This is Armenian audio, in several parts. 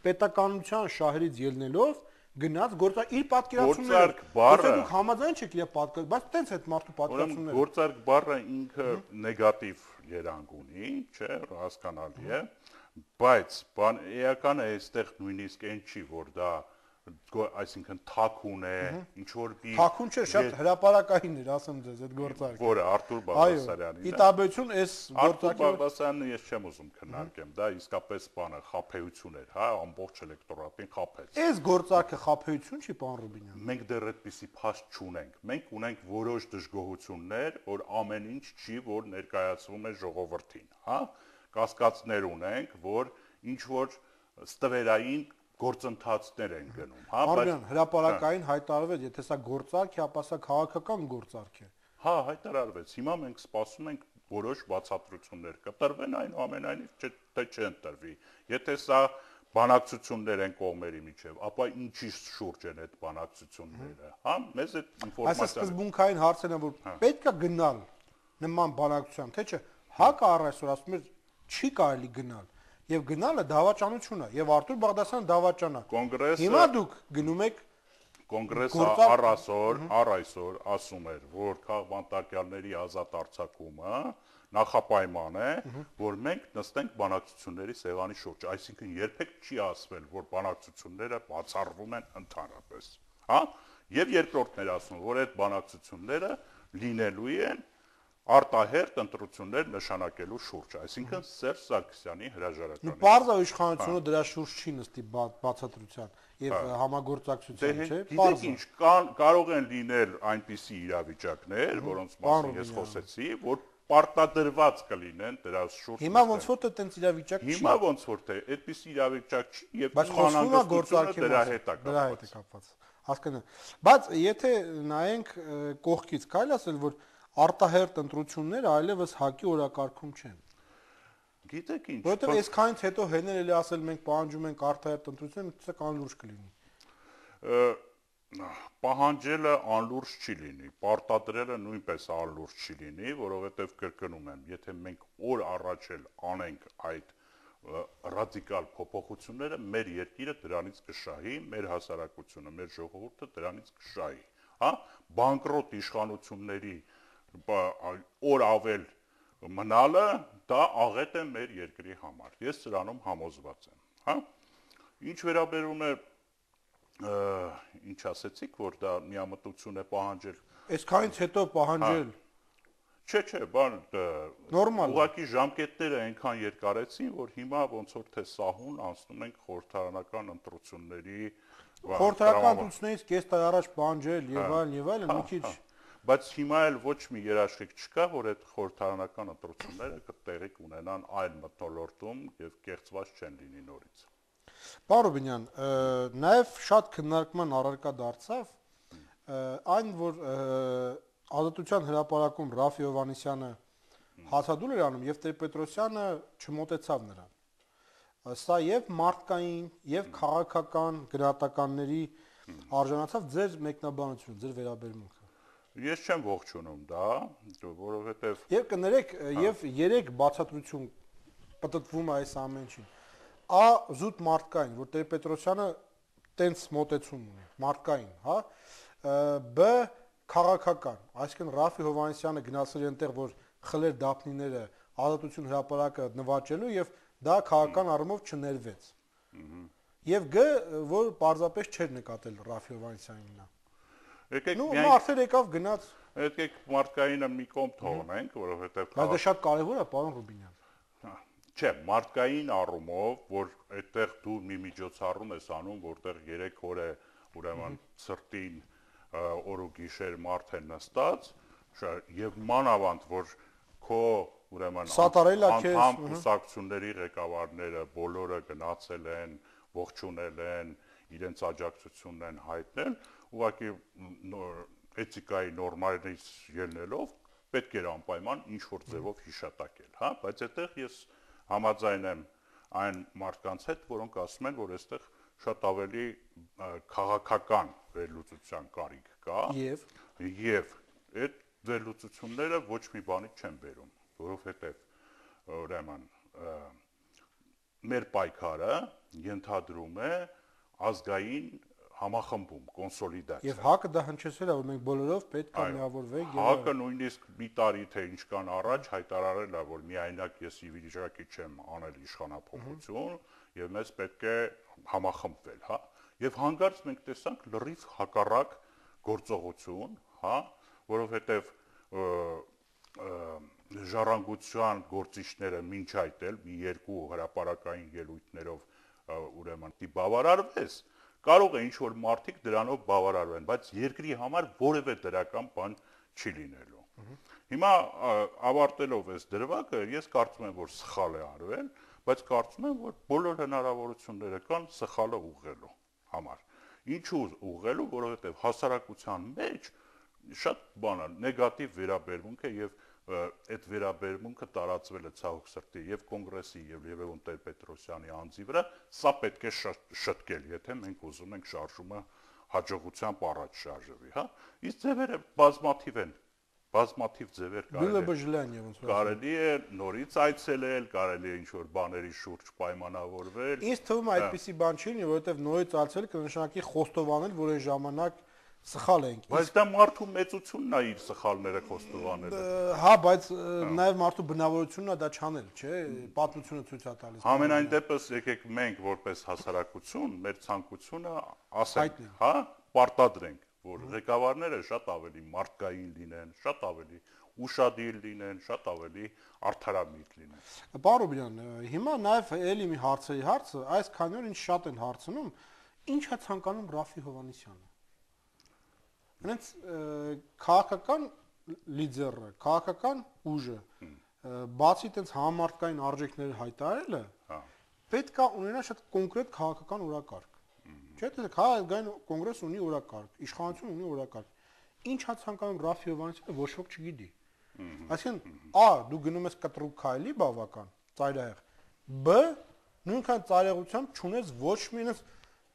պետականության շահերից ելնելով գնաց գործարք իր պատկերացումները դուք համաձայն չեք իր պատկերացումը, բայց տենց այդ մարդու պատկերացումները գործարք բառը ինքը նեգատիվ երանգ ունի, չէ, հասկանալի է, բայց էական է այստեղ նույնիսկ այն չի, որ դա այսինքն թաքուն է, ինչ որ թաքուն չէ, շատ հրապարակային էր, ասեմ ձեզ, այդ գործարքը։ Որը Արթուր Բաղդասարյանին է։ Ի տարբերություն այս Արթուր Բաղդասարյանը ես չեմ ուզում քննարկեմ, դա իսկապես բանը խաբեություն էր, հա, ամբողջ էլեկտորատին խաբեց։ Այս գործարքը խաբեություն չի, պարոն Ռուբինյան։ Մենք դեռ այդպիսի փաստ չունենք։ Մենք ունենք որոշ դժգոհություններ, որ ամեն ինչ չի, որ ներկայացվում է ժողովրդին, հա։ Կասկածներ ունենք, որ ինչ որ ստվերային գործընթացներ են գնում, հա, բայց հրապարակային հայտարարվեց, եթե սա գործարք է, ապա սա քաղաքական գործարք է։ Հա, հայտարարվեց։ Հիմա մենք սպասում ենք որոշ բացատրություններ կտրվեն, այնուամենայնիվ թե չընտրվի։ Եթե սա բանակցություններ են կողմերի միջև, ապա ինչի շուրջ են այդ բանակցությունները, հա, մեզ այդ ինֆորմացիան։ Այս սկզբունքային հարցն է, որ պետք է գնալ նման բանակցության, թե չէ, հակը առայսօր ասում էր չի կարելի գնալ։ Եվ գնալը դավաճանություն է, եւ Արթուր Բաղդասարյանը դավաճան է։ Հիմա դուք գնում եք Կոնգրեսը առ այսօր ասում էր, որ քաղբանտարկյալների ազատ արձակումը նախապայման է, որ մենք նստենք բանակցությունների սեղանի շուրջ, այսինքն երբեք չի ասվել, որ բանակցությունները բացառվում են ընդհանրապես, հա? Եվ երկրորդն էր ասում, որ այդ բանակցությունները լինելու են արտահերտ ընտրություններ նշանակելու շուրջ, այսինքն Սերժ Սարգսյանի հրաժարականի։ Պարզ է իշխանությունը դրա շուրջ չի նստի բացատրության եւ համագործակցության, չէ՞։ Գիտեք ինչ, կարող են լինել այնպիսի իրավիճակներ, որոնց մասին ես խոսեցի, որ պարտադրված կլինեն դրա շուրջ։ Հիմա ոնց որ թե տենց իրավիճակ չի։ Հիմա ոնց որ թե այդպիսի իրավիճակ չի եւ իմանալությունը դրա հետ է կապված։ Հասկանա։ Բայց եթե նայենք կողքից, կարելի ասել, որ արտահերտ ընտրությունները այլևս հակի օրակարգում չեն։ Գիտեք ինչ, որովհետև այսքանից հետո հենել էլի ասել մենք պահանջում ենք արտահերտ ընտրություն, դա կանլուրջ կլինի։ Պահանջելը անլուրջ չի լինի, պարտադրելը նույնպես անլուրջ չի լինի, որովհետև կրկնում եմ, եթե մենք օր առաջ էլ անենք այդ ռադիկալ փոփոխությունները, մեր երկիրը դրանից կշահի, մեր հասարակությունը, մեր ժողովուրդը դրանից կշահի, հա, բանկրոտ իշխանությունների օր ավել մնալը դա աղետ է մեր երկրի համար։ Ես սրանում համոզված եմ, հա։ Ինչ վերաբերում է ինչ ասեցիք, որ դա միամտություն է պահանջել։ Այսքանից հետո պահանջել։ Չէ, բան նորմալ։ Ուղղակի ժամկետները այնքան երկարեցին, որ հիմա ոնց որ թե սահուն անցնում ենք խորհրդարանական ընտրությունների խորհրդարանական ընտրություններից կես տարի առաջ պահանջել եւ այլն, մի քիչ բայց հիմա էլ ոչ մի երաշխիք չկա, որ այդ խորհրդարանական ընտրությունները կտեղի կունենան այլ մթնոլորտում եւ կեղծված չեն լինի նորից։ Պարոն Ռուբինյան, նաեւ շատ քննարկման առարկա դարձավ այն, որ Ազատության հրապարակում Ռաֆի Հովհաննիսյանը հացադուլ էր անում եւ Տեր-Պետրոսյանը չմոտեցավ նրան։ Սա եւ մարդկային եւ քաղաքական գրատականների արժանացավ ձեր մեկնաբանությունը, ձեր վերաբերմունքը։ Ես չեմ ողջունում դա, որովհետև եւ կներեք եւ 3 բացատրություն պատտվում է այս ամենին։ Զուտ մարդկային, որ Տեր-Պետրոսյանը տենց մոտեցում ունի, մարդկային, հա։ Բ քաղաքական, այսինքն Ռաֆի Հովհաննիսյանը գնացել է այնտեղ, որ խլեր դափնիները Ազատություն հրապարակը նվաճելու եւ դա քաղաքական առումով չներվեց։ Եվ Գ որ պարզապես չէր նկատել Ռաֆի Հովհաննիսյանին նա։ Արդեն եկավ գնաց։ Եկեք մարդկայինը մի կողմ թողնենք, որովհետև բայց դա շատ կարևոր է, պարոն Ռուբինյան։ Չէ, մարդկային առումով, որ այդտեղ դու մի միջոցառում ես անում, որտեղ 3 օր է ուրեմն սրտին օր ու գիշեր մարդ է նստած, եւ մանավանդ որ քո ուրեմն անդամ կուսակցությունների ղեկավարները բոլորը գնացել են, ողջունել են, իրենց աջակցությունն են հայտնել, ուղղակի էթիկայի նորմալից ելնելով պետք էր անպայման ինչ որ ձևով հիշատակել, հա, բայց այդտեղ ես համաձայն եմ այն մարդկանց հետ, որոնք ասում են, որ այստեղ շատ ավելի քաղաքական վերլուծության կարիք կա եւ այդ վերլուծությունները ոչ մի բանի չեն բերում, որովհետեւ ուրեմն մեր պայքարը ենթադրում է ազգային համախմբում, կոնսոլիդացիա։ Եվ ՀԱԿ-ը դա հնչեցրել է, որ մենք բոլորով պետք է միավորվենք եւ ՀԱԿ-ը նույնիսկ մի տարի թե ինչքան առաջ հայտարարել է, որ միայնակ ես ի վիճակի չեմ անել իշխանափոխություն եւ մեզ պետք է համախմբվել, հա։ Եվ հանկարծ մենք տեսանք լրիվ հակառակ գործողություն, հա, որովհետեւ ժառանգության գործիչները մինչ այդ էլ մի երկու հրապարակային ելույթներով ուրեմն դի բավարարվես, կարող է ինչ-որ մարդիկ դրանով բավարարվեն, բայց երկրի համար որևէ դրական բան չի լինելու։ Հիմա ավարտելով այս դրվագը, ես կարծում եմ, որ սխալ է արվել, բայց կարծում եմ, որ բոլոր հնարավորությունները կան սխալը ուղղելու համար։ Ինչու ուղղելու, որովհետև հասարակության մեջ շատ բան է, նեգատիվ վերաբերմունք է եւ այդ վերաբերմունքը տարածվել է ցավոք սրտի եւ կոնգրեսի եւ Լևոն Տեր-Պետրոսյանի անձի վրա, սա պետք է շտկել, եթե մենք ուզում ենք շարժումը հաջողությամբ առաջ շարժվի, հա։ Իսկ ձևերը բազմաթիվ են, բազմաթիվ ձևեր կարելի է նորից այցելել, կարելի է ինչ-որ բաների շուրջ պայմանավորվել։ Ինձ թվում է այդպիսի բան չի լինի, որովհետեւ նորից այցելել կնշանակի խոստովանել, որ այն ժամանակ սխալ ենք։ Բայց դա մարդու մեծությունն է իր սխալները խոստովանելը։ Հա, բայց նաև մարդու բնավորությունն է դա չանել, չէ՞, պատմությունը ցույց է տալիս։ Համենայն դեպս եկեք մենք որպես հասարակություն մեր ցանկությունը ասենք, հա, պարտադրենք, որ ղեկավարները շատ ավելի մարդկային լինեն, շատ ավելի ուշադիր լինեն, շատ ավելի արդարամիտ լինեն։ Պարոն Ռուբինյան, հիմա նաև էլի մի հարցերի հարցը, այս քանի օր ինձ շատ են հարցնում, ի՞նչ է ցանկանում Ռաֆի Հովհաննիսյանը։ Հենց քաղաքական լիդերը, քաղաքական ուժը, բացի այդպես համարտկային արժեքներ հայտարարելը, պետք է ունենա շատ կոնկրետ քաղաքական օրակարգ։ Չէ՞, դե քաղաքային կոնգրես ունի օրակարգ, իշխանություն ունի օրակարգ։ Ինչ է ցանկանում Ռաֆի Հովհաննիսյանը, ոչ ոք չգիտի։ Այսինքն, A. դու գնում ես կտրուկ քայլի բավական, ծայրահեղ, B. նույնքան ծայրահեղությամբ չունես ոչ մի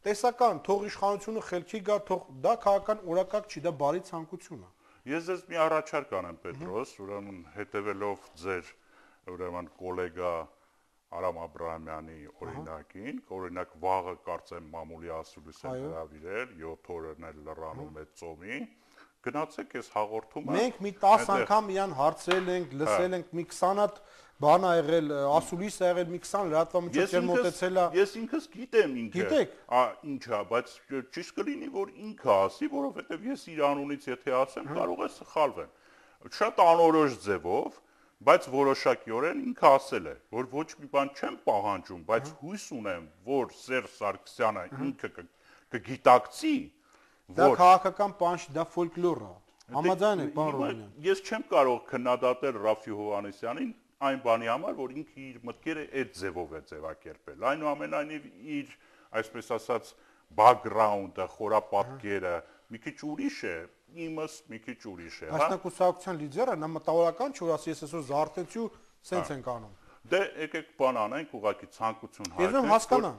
տեսական թող իշխանությունը խելքի գա, թող դա քաղաքական օրակարգ չի, դա բարի ցանկություն է։ Ես ձեզ մի առաջարկ անեմ, Պետրոս, ուրեմն հետևելով ձեր ուրեմն գոլեգա Արամ Աբրահամյանի օրինակին, օրինակ վաղը կարծեմ մամուլի ասուլիս են հրավիրել, 7 օրն էլ լռանում է ծոմի, գնացեք այս հաղորդումը։ Մենք մի 10 անգամ իրան հարցրել ենք, լսել ենք, մի 20 հատ բան ա եղել, ասուլիս ա եղել, մի 20 լրատվամիջոցներ մոտեցել է։ Ես ինքս գիտեմ ինքը։ Գիտեք։ Ինչ է, բայց ճիշտ կլինի, որ ինքը ասի, որովհետև ես իր անունից եթե ասեմ, կարող է սխալվեմ։ Շատ անորոշ ձևով, բայց որոշակիորեն ինքը ասել է, որ ոչ մի բան չեմ պահանջում, բայց հույս ունեմ, որ Սերժ Սարգսյանը ինքը կգիտակցի, դա քաղաքական բան չի, դա ֆոլկլոր է։ Համաձայն եք, պարոն Ռուբինյան։ Ես չեմ կարող քննադատել Ռաֆի Հովհաննիսյանին այն բանի համար, որ ինքը իր մտքերը այդ ձևով է ձևակերպել։ Այնուամենայնիվ իր, այսպես ասած, background-ը, խորապատկերը մի քիչ ուրիշ է, իմս մի քիչ ուրիշ է, հա։ Բայց նա կուսակցության լիդերը, նա մտավորական չէ, որ ասի ես այսօր զարթեցի ու սենց ենք անում։ Դե եկեք բան անենք, ուղղակի ցանկություն հայտնենք։ Ես հասկանամ։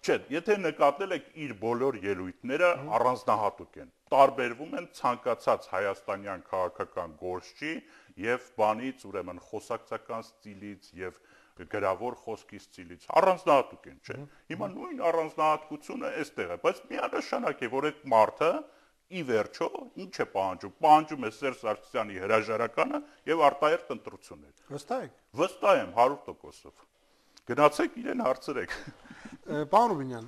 Չէ, եթե նկատել եք իր բոլոր ելույթները առանձնահատուկ են։ Տարբերվում են ցանկացած հայաստանյան քաղաքական գործչի եւ բանից, ուրեմն խոսակցական ստիլից եւ գրավոր խոսքի ստիլից առանձնահատուկ են, չէ։ Հիմա նույն առանձնահատկությունը այստեղ է, բայց միանշանակ է, որ այդ մարդը ի վերջո ինչ է պահանջում։ Պահանջում է Սերժ Սարգսյանի հրաժարականը եւ արտահերթ ընտրություններ։ Վստահ եք։ Վստահ եմ 100%-ով։ Գնացեք իրեն հարցրեք։ Պարոն Ռուբինյան,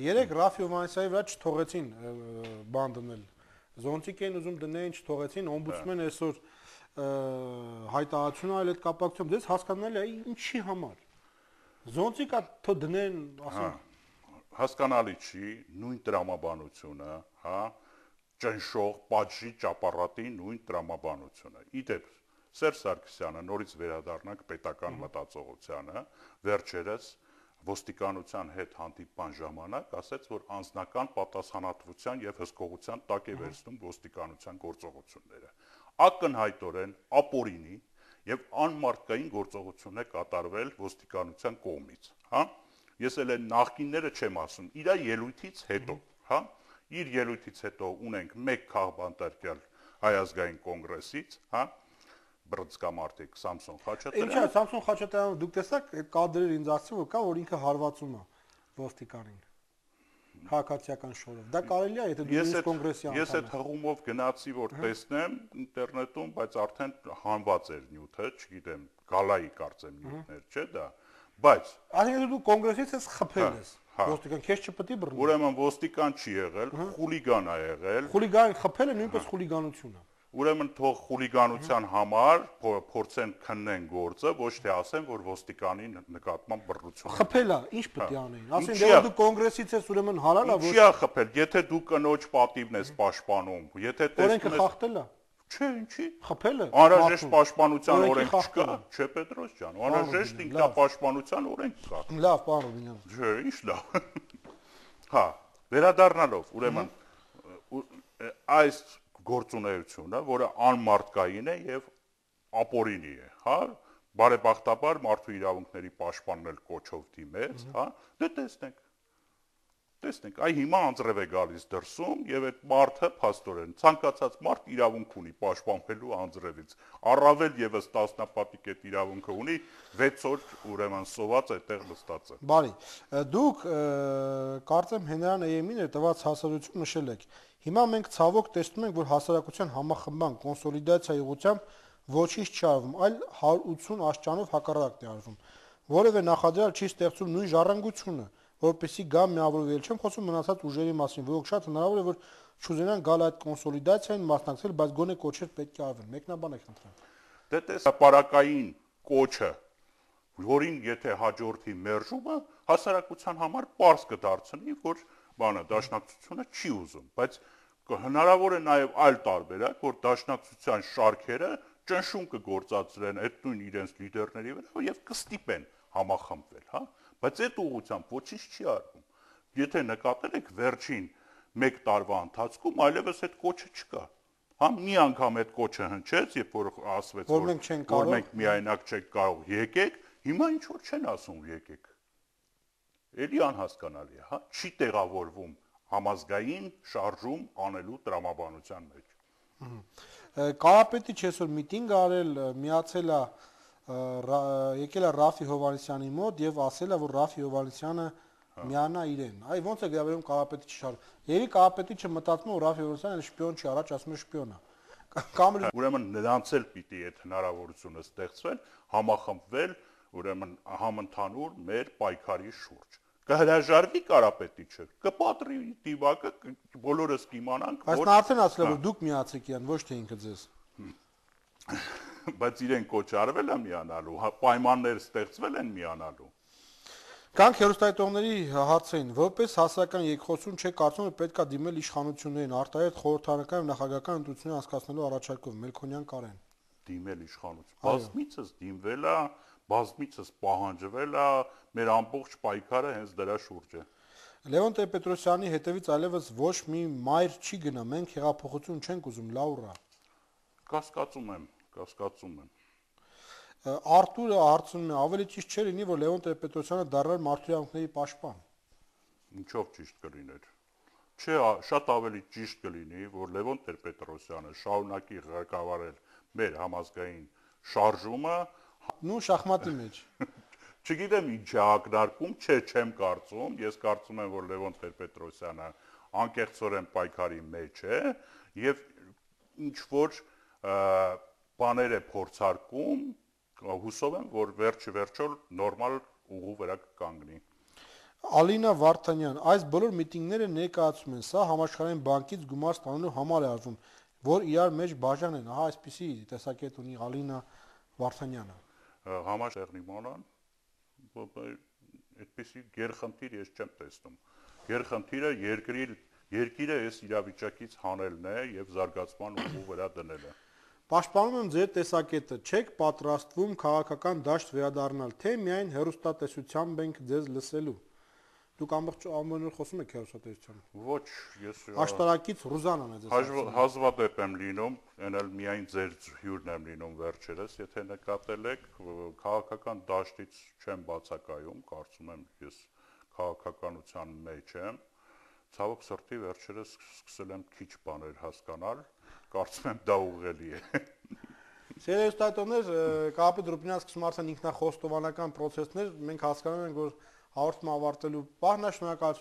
երեք Ռաֆի Հովհաննիսյանի վրա չթողեցին բան դնել։ Զոնտիկ են ուզում դնեն, չթողեցին, օմբուդսմենը այսօր հայտարարություն արել այդ կապակցությամբ, դες հասկանալի է ինչի համար։ Զոնտիկա թո դնեն, ասենք, հասկանալի չի, նույն տրամաբանությունը, հա, ճնշող, պատժի ճապարատի նույն տրամաբանությունը։ Իդեպ Սերժ Սարգսյանը նորից վերադառնանք պետական մտածողությանը, վերջերս ոստիկանության հետ հանդիպման ժամանակ ասաց, որ անձնական պատասխանատվության եւ հսկողության տակ է վերցնում ոստիկանության գործողությունները։ Ակնհայտորեն ապօրինի եւ անմարդկային գործողություն է կատարվել ոստիկանության կողմից, հա։ Ես էլ այն նախկինները չեմ ասում, իր ելույթից հետո, հա։ Իր ելույթից հետո ունենք մեկ քաղբանտարկյալ Հայ ազգային կոնգրեսից, հա, բրծկամարտիկ Սամսոն Ինչա Խաչատրյանը։ Սամսոն Խաչատրյանը դուք տեսաք այդ կադրերը ինձ ասում որ կա որ ինքը հարվածում է ոստիկանին։ Քաղաքացիական շորով։ Դա կարելի է, եթե դու նույնիսկ կոնգրեսի անդամ ես։ Ես այդ հղումով գնացի որ տեսնեմ ինտերնետում, բայց արդեն հանված էր նյութը, չգիտեմ, գալայի կարծեմ նյութներ, չէ՞ դա։ Բայց այսինքն դու կոնգրեսից ես խփել ես։ Ոստիկան քեզ չպետք է բռնի։ Ուրեմն ոստիկան չի եղել, խուլիգան է եղել։ Խուլիգան խփելը նույնպես խուլիգանություն է։ Ուրեմն թող խուլիգանության համար փորձեն քննեն գործը, ոչ թե ասեն, որ ոստիկանին նկատմամբ բռնություն։ Խփելա, ինչ պետք է անեին։ Ասեն դե որ դու կոնգրեսից ես ուրեմն հարալա ոչ։ Ինչի՞ է խփել, եթե դու կնոջ պատիվն ես պաշտպանում, եթե օրենքը խախտելա։ Չէ, ինչի։ Խփելը։ Անհրաժեշտ պաշտպանության օրենք չկա, չէ Պետրոս ջան, անհրաժեշտ ինքնապաշտպանության օրենք կա։ Լավ, պարոն Ռուբինյան։ Չէ, ինչ լավ։ Հա, վերադառնալով, ուրեմն այս գործունեությունը, որը անմարտկային է եւ ապօրինի է, հա, բարեբախտաբար մարդու իրավունքների պաշտպանն էլ կոչով դիմեց, հա, դե տեսնենք, այ հիմա անձրև է գալիս դրսում եւ այդ մարդը փաստորեն ցանկացած մարդ իրավունք ունի պաշտպանվելու անձրևից, առավել եւս տասնապատիկ այդ իրավունքը ունի 6 օր ուրեմն սոված այդտեղ նստած է։ Բարի, դուք կարծեմ Հենրան Էյեմին տված հասարություն նշել եք։ Հիմա մենք ցավոք տեսնում ենք, որ հասարակության համախմբան կոնսոլիդացիայի ուղղությամբ ոչինչ չի արվում, այլ 180 աշճանով հակառակն է արվում։ Որևէ նախադրյալ չի ստեղծում նույն ժառանգությունը, որպեսզի գա միավորվել, չեմ խոսում մնացած ուժերի մասին, որոնք շատ հնարավոր է, որ չուզենան գալ այդ կոնսոլիդացիային մասնակցել, բայց գոնե կոչեր պետք է արվեն։ Մեկնաբան եք խնդրեմ։ Դե տես պարակային կոչը, որին եթե հաջորդի մերժումը, հասարակության համար պարզ կդարձնի, որ բանը դաշնակցությունը չի ուզում, բայց հնարավոր է նաև այլ տարբերակ, որ դաշնակցության շարքերը ճնշում կգործածրեն այդ նույն իրենց լիդերների վրա եւ կստիպեն համախմբվել, հա, բայց այդ ուղղությամբ ոչինչ չի արվում։ Եթե նկատել եք վերջին 1 տարվա ընթացքում այլևս այդ կոչը չկա։ Հա, մի անգամ այդ կոչը հնչեց, երբ որ ասվեց, որ մենք միայնակ չենք կարող, եկեք, հիմա ինչ որ չեն ասում եկեք։ Էլի անհասկանալի է, հա, չի տեղավորվում համազգային շարժում անելու տրամաբանության մեջ։ Կարապետի չեսօր միտինգ արել, միացել է եկել է Ռաֆի Հովհաննիսյանի մոտ եւ ասել է, որ Ռաֆի Հովհաննիսյանը միանա իրեն։ Այ ոնց է գրավում Կարապետի չշար։ Եվի Կարապետի չմտածում որ Ռաֆի Հովհաննիսյանը շպիոն չի, առաջ ասում է շպիոն է։ Կամ ուրեմն նրանց էլ պիտի այդ հնարավորությունը ստեղծվեն, համախմբվել, ուրեմն համընդհանուր մեր պայքարի շուրջ։ Կհրաժարվի Կարապետիչը, կպատրի դիվակը, բոլորս կիմանանք, որ բայց նա արդեն ասել է, որ դուք միացեք իրան, ոչ թե ինքը ձեզ։ Բայց իրեն կոչ արվել է միանալու, պայմաններ ստեղծվել են միանալու։ Կանք հերոստայտողների հարցերին, որպես հասարակական երկխոսություն չէ կարծում որ պետք է դիմել իշխանություններին, արտահայտ խորհրդարանական եւ նախագահական ընտրություններ անցկացնելու առաջարկով Մելքոնյան Կարեն։ Դիմել իշխանություն։ Բազմիցս դիմվել է, բազմիցս պահանջվել է, մեր ամբողջ պայքարը հենց դրա շուրջ է։ Լևոն Տեր-Պետրոսյանի հետևից այլևս ոչ մի մայր չի գնա, մենք հեղափոխություն չենք ուզում, Լաուրա։ Կասկածում եմ։ Արտուրը հարցնում է, ավելի ճիշտ չէ լինի, որ Լևոն Տեր-Պետրոսյանը դառնար մարդու իրավունքների պաշտպան։ Ինչով ճիշտ կլիներ։ Չէ, շատ ավելի ճիշտ կլինի, որ Լևոն Տեր-Պետրոսյանը շարունակի ղեկավարել մեր համազգային շարժումը, նու շախմատի մեջ։ Չգիտեմ ինչ է ակնարկում, չեմ կարծում, ես կարծում եմ, որ Լևոն Տեր-Պետրոսյանը անկեղծորեն պայքարի մեջ է եւ ինչ որ բաներ է փորձարկում, հուսով եմ, որ վերջը նորմալ ուղու վրա կկանգնի։ Ալինա Վարդանյան, այս բոլոր միտինգները ներկայացում են, սա համաշխարհային բանկից գումար ստանալու համար է արվում, որ իրար մեջ բաժան են, ահա այսպեսի տեսակետ ունի Ալինա Վարդանյանը։ Համաշխարհային իմանան, այդպեսի գերխնդիր ես չեմ տեսնում։ Գերխնդիրը երկիրը այս իրավիճակից հանելն է եւ զարգացման ուղու վրա դնելը։ Պաշտպանում եմ ձեր տեսակետը, չեք պատրաստվում քաղաքական դաշտ վերադառնալ, թե միայն հեռուստատեսությամբ ենք ձեզ լսելու։ Դուք ամեն օր խոսում եք հեռուստատեսությամբ։ Ոչ, ես աշտարակից Ռուզանան է ձեզ։ Հազվադեպ եմ լինում, այնալ միայն ձեր հյուրն եմ լինում վերջերս, եթե նկատել եք, քաղաքական դաշտից չեմ բացակայում, կարծում եմ ես քաղաքականության մեջ եմ։ Ցավոք սրտի վերջերս սկսել եմ քիչ բաներ հասկանալ, կարծում եմ դա ուղղելի է։ Սերեստատոներ Կարապետ Դրուպինյանը սկսում արդեն ինքնախոստովանական process-ներ, մենք հասկանում ենք, որ հաղորդումը ավարտելու պահն է, շնորհակալություն